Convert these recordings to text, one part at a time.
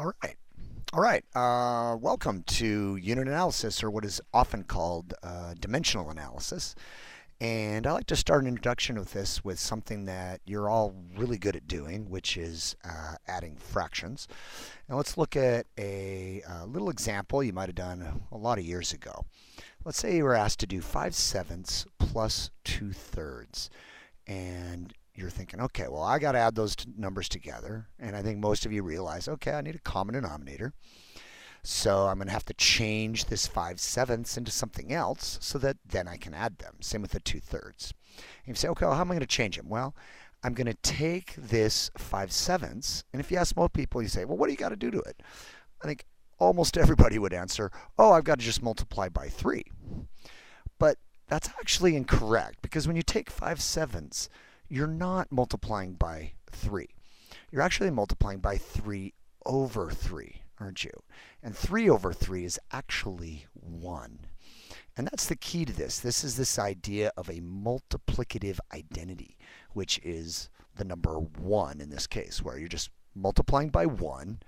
All right. All right. Welcome to unit analysis, or what is often called dimensional analysis. And I like to start an introduction with this with something that you're all really good at doing, which is adding fractions. Now let's look at a little example you might have done a lot of years ago. Let's say you were asked to do 5/7 plus 2/3. And you're thinking, okay, well, I got to add those numbers together. And I think most of you realize, okay, I need a common denominator. So I'm going to have to change this 5/7 into something else so that then I can add them. Same with the 2/3. And you say, okay, well, how am I going to change them? Well, I'm going to take this 5/7, and if you ask most people, you say, well, what do you got to do to it? I think almost everybody would answer, oh, I've got to just multiply by 3. But that's actually incorrect, because when you take 5/7, you're not multiplying by 3. You're actually multiplying by 3 over 3, aren't you? And 3 over 3 is actually 1. And that's the key to this. This is this idea of a multiplicative identity, which is the number 1 in this case, where you're just multiplying by 1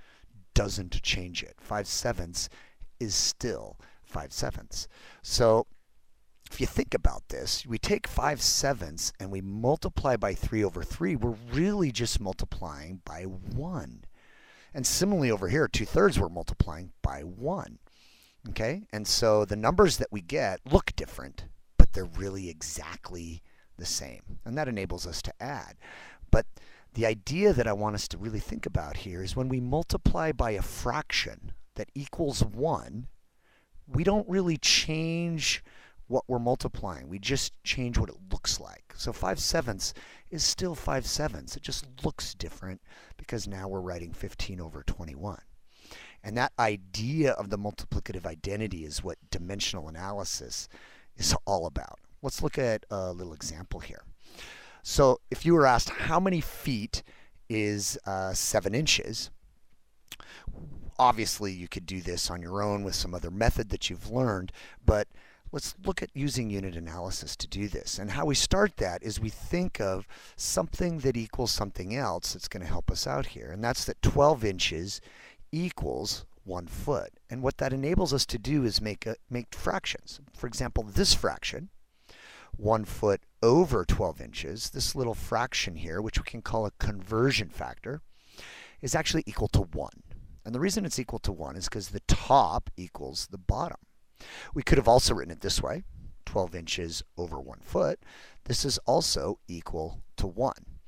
doesn't change it. 5/7 is still 5/7. So if you think about this, we take 5/7 and we multiply by 3 over 3, we're really just multiplying by 1. And similarly over here, 2/3, we're multiplying by 1. Okay? And so the numbers that we get look different, but they're really exactly the same. And that enables us to add. But the idea that I want us to really think about here is when we multiply by a fraction that equals 1, we don't really change what we're multiplying. We just change what it looks like. So 5/7 is still 5/7. It just looks different because now we're writing 15 over 21. And that idea of the multiplicative identity is what dimensional analysis is all about. Let's look at a little example here. So if you were asked how many feet is 7 inches, obviously you could do this on your own with some other method that you've learned, but let's look at using unit analysis to do this. And how we start that is we think of something that equals something else that's going to help us out here. And that's that 12 inches equals 1 foot. And what that enables us to do is make fractions. For example, this fraction, 1 foot over 12 inches, this little fraction here, which we can call a conversion factor, is actually equal to 1. And the reason it's equal to 1 is because the top equals the bottom. We could have also written it this way, 12 inches over 1 foot. This is also equal to 1,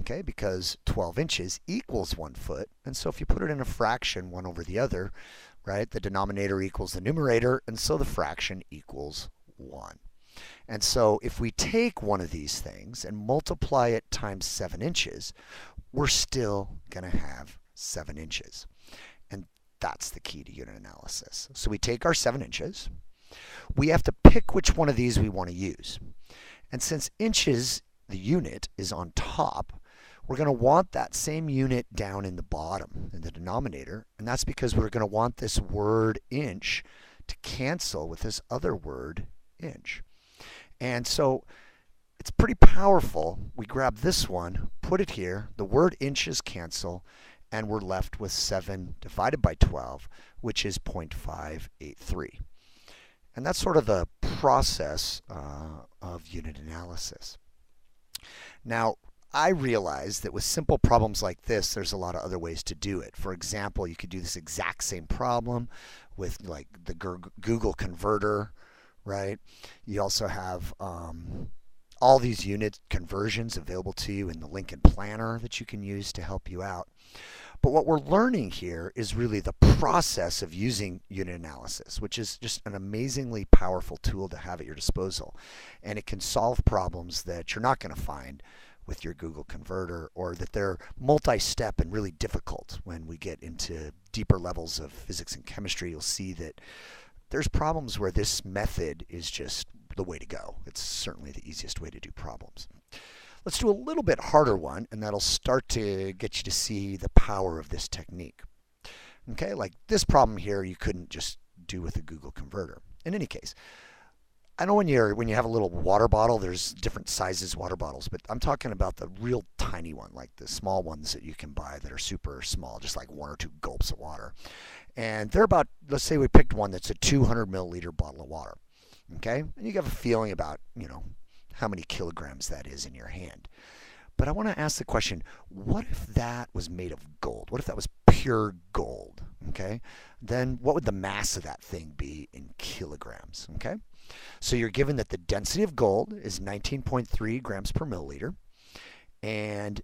okay, because 12 inches equals 1 foot. And so if you put it in a fraction, one over the other, right, the denominator equals the numerator, and so the fraction equals 1. And so if we take one of these things and multiply it times 7 inches, we're still going to have 7 inches. And that's the key to unit analysis. So we take our 7 inches. We have to pick which one of these we want to use. And since inches, the unit, is on top, we're going to want that same unit down in the bottom, in the denominator. And that's because we're going to want this word inch to cancel with this other word inch. And so it's pretty powerful. We grab this one, put it here, the word inches cancel, and we're left with 7 divided by 12, which is 0.583. And that's sort of the process of unit analysis. Now, I realize that with simple problems like this, there's a lot of other ways to do it. For example, you could do this exact same problem with like the Google Converter, right? You also have all these unit conversions available to you in the Lincoln Planner that you can use to help you out. But what we're learning here is really the process of using unit analysis, which is just an amazingly powerful tool to have at your disposal. And it can solve problems that you're not going to find with your Google Converter, or that they're multi-step and really difficult. When we get into deeper levels of physics and chemistry, you'll see that there's problems where this method is just the way to go. It's certainly the easiest way to do problems. Let's do a little bit harder one, and that'll start to get you to see the power of this technique. Okay, like this problem here, you couldn't just do with a Google Converter. In any case, I know when you have a little water bottle, there's different sizes water bottles, but I'm talking about the real tiny one, like the small ones that you can buy that are super small, just like 1 or 2 gulps of water. And they're about, let's say we picked one that's a 200 milliliter bottle of water. Okay, and you have a feeling about, how many kilograms that is in your hand. But I want to ask the question, what if that was made of gold? What if that was pure gold? Okay, then what would the mass of that thing be in kilograms? Okay, so you're given that the density of gold is 19.3 grams per milliliter, and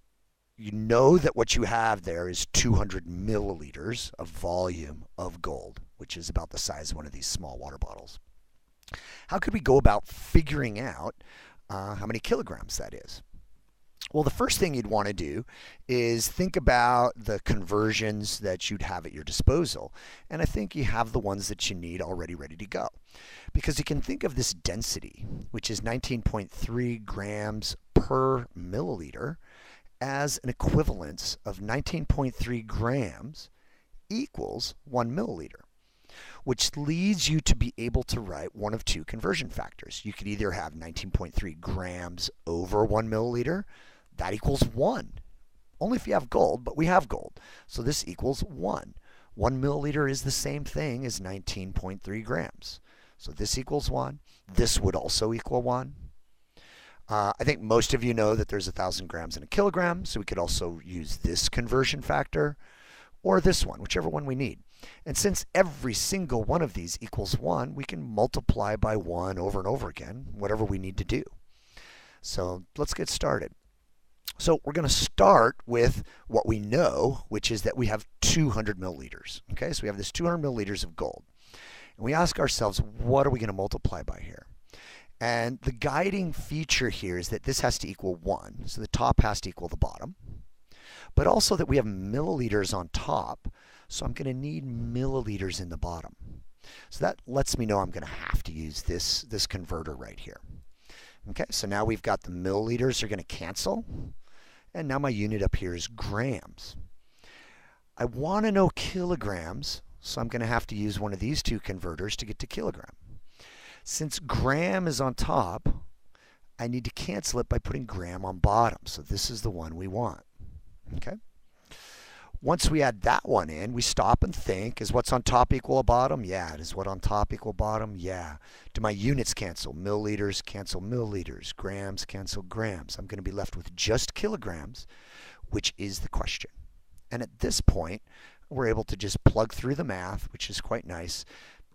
you know that what you have there is 200 milliliters of volume of gold, which is about the size of one of these small water bottles. How could we go about figuring out how many kilograms that is? Well, the first thing you'd want to do is think about the conversions that you'd have at your disposal. And I think you have the ones that you need already ready to go. Because you can think of this density, which is 19.3 grams per milliliter, as an equivalence of 19.3 grams equals 1 milliliter, which leads you to be able to write one of two conversion factors. You could either have 19.3 grams over 1 milliliter. That equals 1. Only if you have gold, but we have gold. So this equals 1. 1 milliliter is the same thing as 19.3 grams. So this equals 1. This would also equal 1. I think most of you know that there's 1,000 grams in a kilogram, so we could also use this conversion factor or this one, whichever one we need. And since every single one of these equals 1, we can multiply by 1 over and over again, whatever we need to do. So let's get started. So we're going to start with what we know, which is that we have 200 milliliters. Okay, so we have this 200 milliliters of gold. And we ask ourselves, what are we going to multiply by here? And the guiding feature here is that this has to equal 1. So the top has to equal the bottom. But also that we have milliliters on top. So I'm going to need milliliters in the bottom. So that lets me know I'm going to have to use this converter right here. Okay, so now we've got the milliliters are going to cancel. And now my unit up here is grams. I want to know kilograms, so I'm going to have to use one of these two converters to get to kilogram. Since gram is on top, I need to cancel it by putting gram on bottom. So this is the one we want. Okay. Once we add that one in, we stop and think, is what's on top equal a bottom? Yeah. Does what on top equal bottom? Yeah. Do my units cancel? Milliliters cancel milliliters. Grams cancel grams. I'm going to be left with just kilograms, which is the question. And at this point, we're able to just plug through the math, which is quite nice.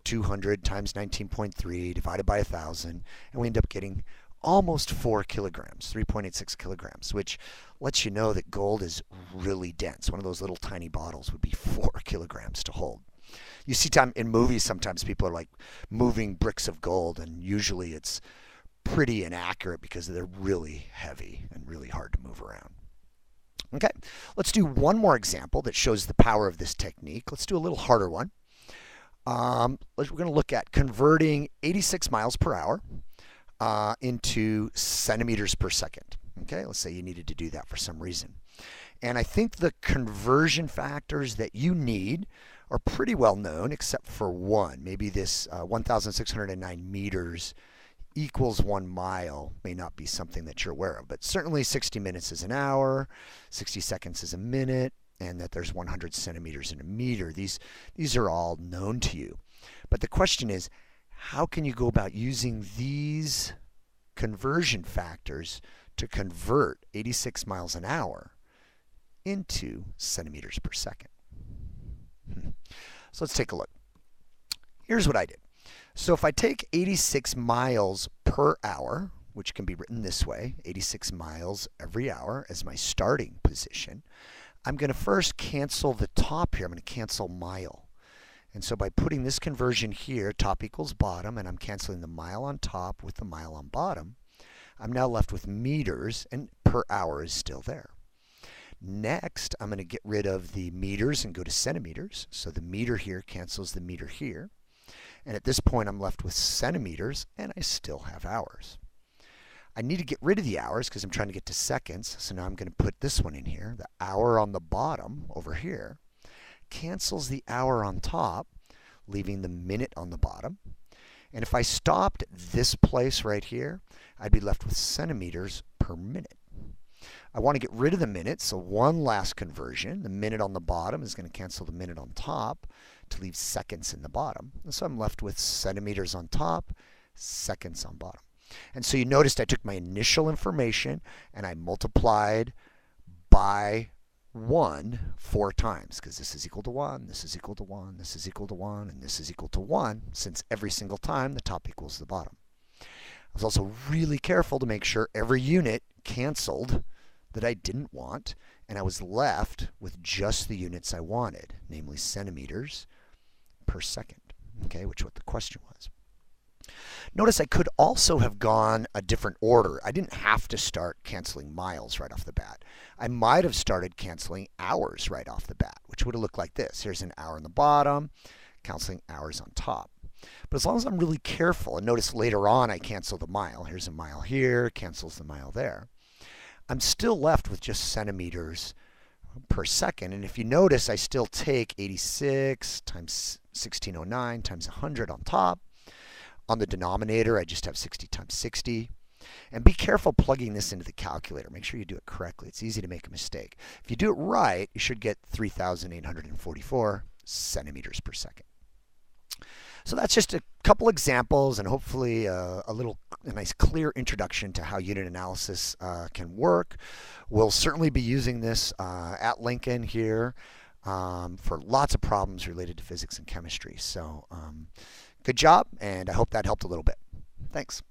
200 times 19.3 divided by 1,000, and we end up getting almost 4 kilograms, 3.86 kilograms, which lets you know that gold is really dense. One of those little tiny bottles would be 4 kilograms to hold. You see in movies sometimes people are like moving bricks of gold, and usually it's pretty inaccurate because they're really heavy and really hard to move around. Okay, let's do one more example that shows the power of this technique. Let's do a little harder one. We're going to look at converting 86 miles per hour into centimeters per second. Okay, let's say you needed to do that for some reason. And I think the conversion factors that you need are pretty well known, except for one. Maybe this 1,609 meters equals 1 mile may not be something that you're aware of, but certainly 60 minutes is an hour, 60 seconds is a minute, and that there's 100 centimeters in a meter. These are all known to you. But the question is, how can you go about using these conversion factors to convert 86 miles an hour into centimeters per second? So let's take a look. Here's what I did. So if I take 86 miles per hour, which can be written this way, 86 miles every hour as my starting position, I'm going to first cancel the top here. I'm going to cancel mile. And so by putting this conversion here, top equals bottom, and I'm canceling the mile on top with the mile on bottom, I'm now left with meters, and per hour is still there. Next, I'm going to get rid of the meters and go to centimeters. So the meter here cancels the meter here. And at this point, I'm left with centimeters, and I still have hours. I need to get rid of the hours because I'm trying to get to seconds. So now I'm going to put this one in here. The hour on the bottom over here cancels the hour on top, leaving the minute on the bottom. And if I stopped at this place right here, I'd be left with centimeters per minute. I want to get rid of the minutes, so one last conversion. The minute on the bottom is going to cancel the minute on top to leave seconds in the bottom. And so I'm left with centimeters on top, seconds on bottom. And so you noticed I took my initial information and I multiplied by 1 4 times, because this is equal to 1, this is equal to 1, this is equal to 1, and this is equal to 1, since every single time the top equals the bottom. I was also really careful to make sure every unit canceled that I didn't want, and I was left with just the units I wanted, namely centimeters per second, okay, which is what the question was. Notice I could also have gone a different order. I didn't have to start canceling miles right off the bat. I might have started canceling hours right off the bat, which would have looked like this. Here's an hour on the bottom, canceling hours on top. But as long as I'm really careful, and notice later on I cancel the mile. Here's a mile here, cancels the mile there. I'm still left with just centimeters per second. And if you notice, I still take 86 times 1609 times 100 on top. On the denominator, I just have 60 times 60. And be careful plugging this into the calculator. Make sure you do it correctly. It's easy to make a mistake. If you do it right, you should get 3,844 centimeters per second. So that's just a couple examples and hopefully a nice clear introduction to how unit analysis can work. We'll certainly be using this at Lincoln here for lots of problems related to physics and chemistry. So good job, and I hope that helped a little bit. Thanks.